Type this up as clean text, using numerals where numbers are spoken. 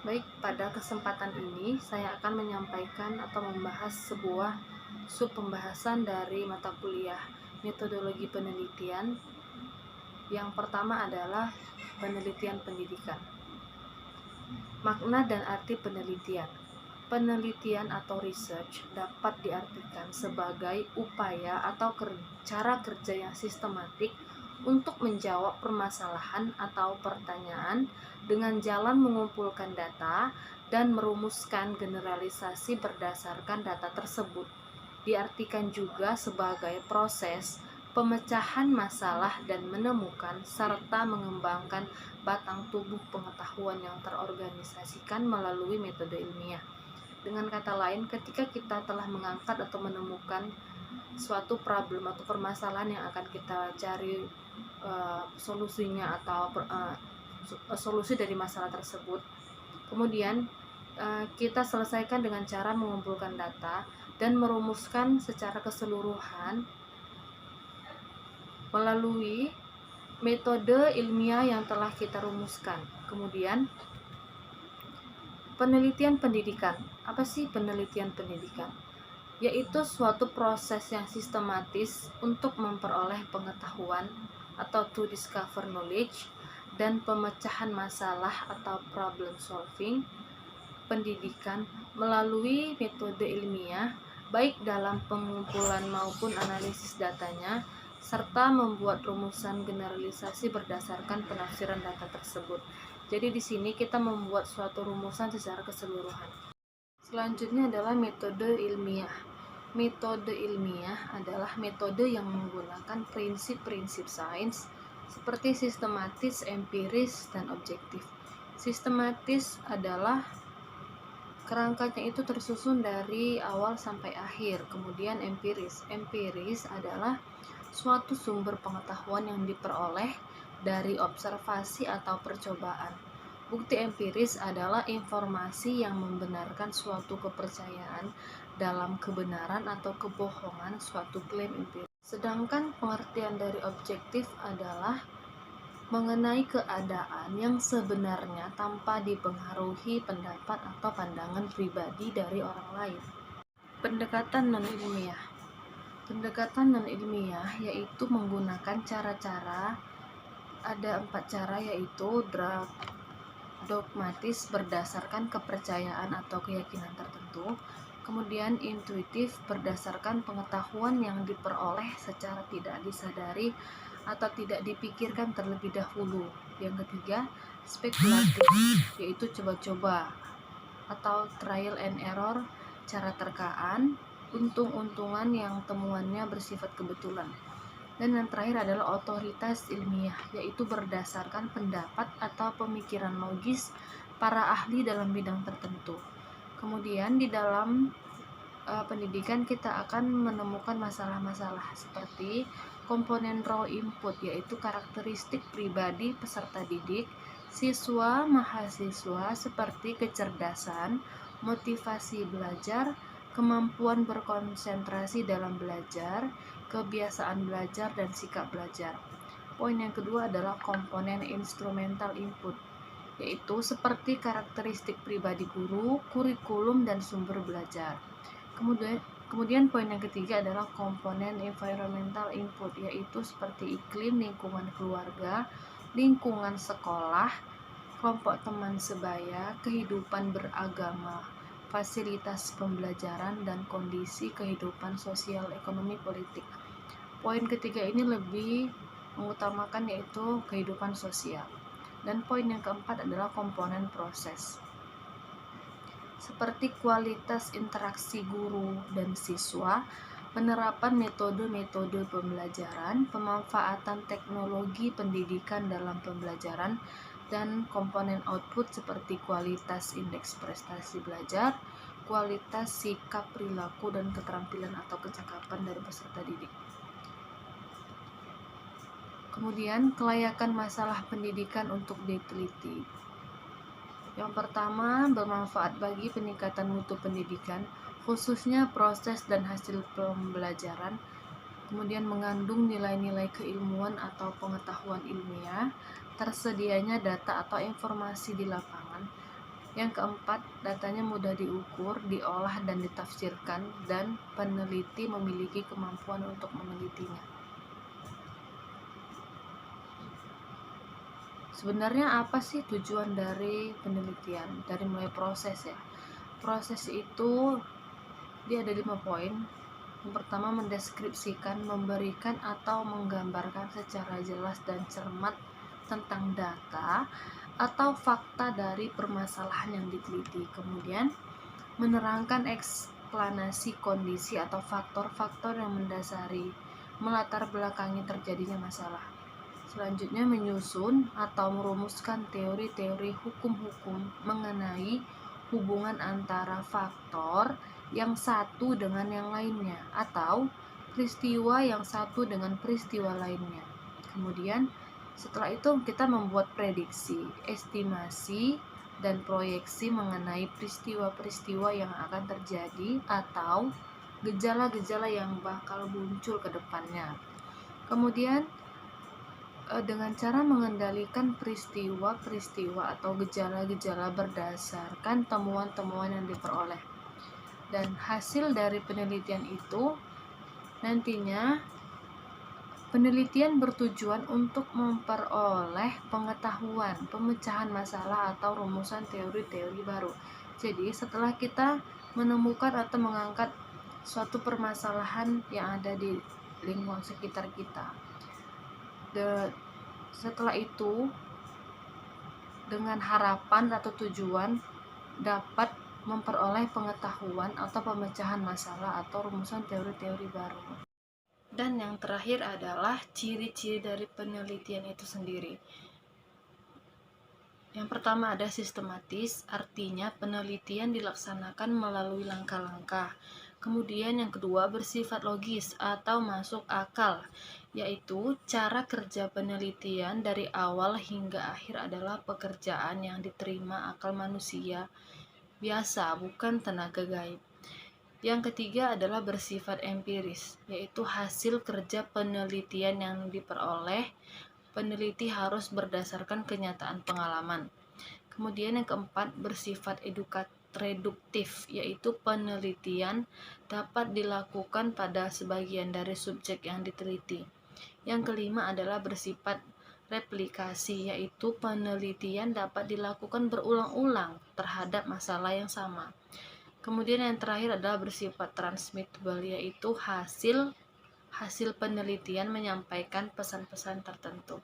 Baik, pada kesempatan ini saya akan menyampaikan atau membahas sebuah sub pembahasan dari mata kuliah metodologi penelitian. Yang pertama adalah penelitian pendidikan. Makna dan arti penelitian. Penelitian atau research dapat diartikan sebagai upaya atau cara kerja yang sistematik untuk menjawab permasalahan atau pertanyaan dengan jalan mengumpulkan data dan merumuskan generalisasi berdasarkan data tersebut. Diartikan juga sebagai proses pemecahan masalah dan menemukan serta mengembangkan batang tubuh pengetahuan yang terorganisasikan melalui metode ilmiah. Dengan kata lain, ketika kita telah mengangkat atau menemukan suatu problem atau permasalahan yang akan kita cari solusinya atau solusi dari masalah tersebut, kemudian kita selesaikan dengan cara mengumpulkan data dan merumuskan secara keseluruhan melalui metode ilmiah yang telah kita rumuskan. Kemudian penelitian pendidikan. Apa sih penelitian pendidikan? Yaitu suatu proses yang sistematis untuk memperoleh pengetahuan atau to discover knowledge dan pemecahan masalah atau problem solving pendidikan melalui metode ilmiah, baik dalam pengumpulan maupun analisis datanya, serta membuat rumusan generalisasi berdasarkan penafsiran data tersebut. Jadi di sini kita membuat suatu rumusan secara keseluruhan. Selanjutnya adalah metode ilmiah. Metode ilmiah adalah metode yang menggunakan prinsip-prinsip sains seperti sistematis, empiris, dan objektif. Sistematis adalah kerangkanya itu tersusun dari awal sampai akhir. Kemudian empiris. Empiris adalah suatu sumber pengetahuan yang diperoleh dari observasi atau percobaan. Bukti empiris adalah informasi yang membenarkan suatu kepercayaan dalam kebenaran atau kebohongan suatu klaim empiris. Sedangkan pengertian dari objektif adalah mengenai keadaan yang sebenarnya tanpa dipengaruhi pendapat atau pandangan pribadi dari orang lain. Pendekatan non-ilmiah. Pendekatan non-ilmiah yaitu menggunakan cara-cara, ada 4 cara, yaitu dogmatis berdasarkan kepercayaan atau keyakinan tertentu, kemudian intuitif berdasarkan pengetahuan yang diperoleh secara tidak disadari atau tidak dipikirkan terlebih dahulu. Yang ketiga, spekulatif, yaitu coba-coba atau trial and error, cara terkaan, untung-untungan yang temuannya bersifat kebetulan. Dan yang terakhir adalah otoritas ilmiah, yaitu berdasarkan pendapat atau pemikiran logis para ahli dalam bidang tertentu. Kemudian di dalam pendidikan kita akan menemukan masalah-masalah seperti komponen role input, yaitu karakteristik pribadi peserta didik, siswa, mahasiswa seperti kecerdasan, motivasi belajar, kemampuan berkonsentrasi dalam belajar, kebiasaan belajar, dan sikap belajar. Poin yang kedua adalah komponen instrumental input, yaitu seperti karakteristik pribadi guru, kurikulum, dan sumber belajar. Kemudian poin yang ketiga adalah komponen environmental input, yaitu seperti iklim, lingkungan keluarga, lingkungan sekolah, kelompok teman sebaya, kehidupan beragama, fasilitas pembelajaran, dan kondisi kehidupan sosial, ekonomi, politik. Poin ketiga ini lebih mengutamakan yaitu kehidupan sosial. Dan poin yang keempat adalah komponen proses, seperti kualitas interaksi guru dan siswa, penerapan metode-metode pembelajaran, pemanfaatan teknologi pendidikan dalam pembelajaran, dan komponen output seperti kualitas indeks prestasi belajar, kualitas sikap, perilaku, dan keterampilan atau kecakapan dari peserta didik. Kemudian kelayakan masalah pendidikan untuk diteliti. Yang pertama, bermanfaat bagi peningkatan mutu pendidikan, khususnya proses dan hasil pembelajaran. Kemudian mengandung nilai-nilai keilmuan atau pengetahuan ilmiah, tersedianya data atau informasi di lapangan, Yang keempat, datanya mudah diukur, diolah, dan ditafsirkan, dan peneliti memiliki kemampuan untuk menelitinya. Sebenarnya apa sih tujuan dari penelitian? Dari mulai proses ya. Proses itu dia ada 5 poin. Yang pertama, mendeskripsikan, memberikan atau menggambarkan secara jelas dan cermat tentang data atau fakta dari permasalahan yang diteliti. Kemudian, menerangkan eksplanasi kondisi atau faktor-faktor yang mendasari, melatar belakangi terjadinya masalah. Selanjutnya, menyusun atau merumuskan teori-teori hukum-hukum mengenai hubungan antara faktor yang satu dengan yang lainnya atau peristiwa yang satu dengan peristiwa lainnya. Kemudian setelah itu kita membuat prediksi, estimasi, dan proyeksi mengenai peristiwa-peristiwa yang akan terjadi atau gejala-gejala yang bakal muncul ke depannya. Kemudian dengan cara mengendalikan peristiwa-peristiwa atau gejala-gejala berdasarkan temuan-temuan yang diperoleh. Dan hasil dari penelitian itu nantinya penelitian bertujuan untuk memperoleh pengetahuan, pemecahan masalah atau rumusan teori-teori baru. Jadi setelah kita menemukan atau mengangkat suatu permasalahan yang ada di lingkungan sekitar kita, setelah itu dengan harapan atau tujuan dapat memperoleh pengetahuan atau pemecahan masalah atau rumusan teori-teori baru. Dan yang terakhir adalah ciri-ciri dari penelitian itu sendiri. Yang pertama ada sistematis, artinya penelitian dilaksanakan melalui langkah-langkah. Kemudian yang kedua bersifat logis atau masuk akal, yaitu cara kerja penelitian dari awal hingga akhir adalah pekerjaan yang diterima akal manusia biasa, bukan tenaga gaib. Yang ketiga adalah bersifat empiris, yaitu hasil kerja penelitian yang diperoleh peneliti harus berdasarkan kenyataan pengalaman. Kemudian yang keempat bersifat reduktif, yaitu penelitian dapat dilakukan pada sebagian dari subjek yang diteliti. Yang kelima adalah bersifat replikasi, yaitu penelitian dapat dilakukan berulang-ulang terhadap masalah yang sama. Kemudian yang terakhir adalah bersifat transmittable, yaitu hasil penelitian menyampaikan pesan-pesan tertentu.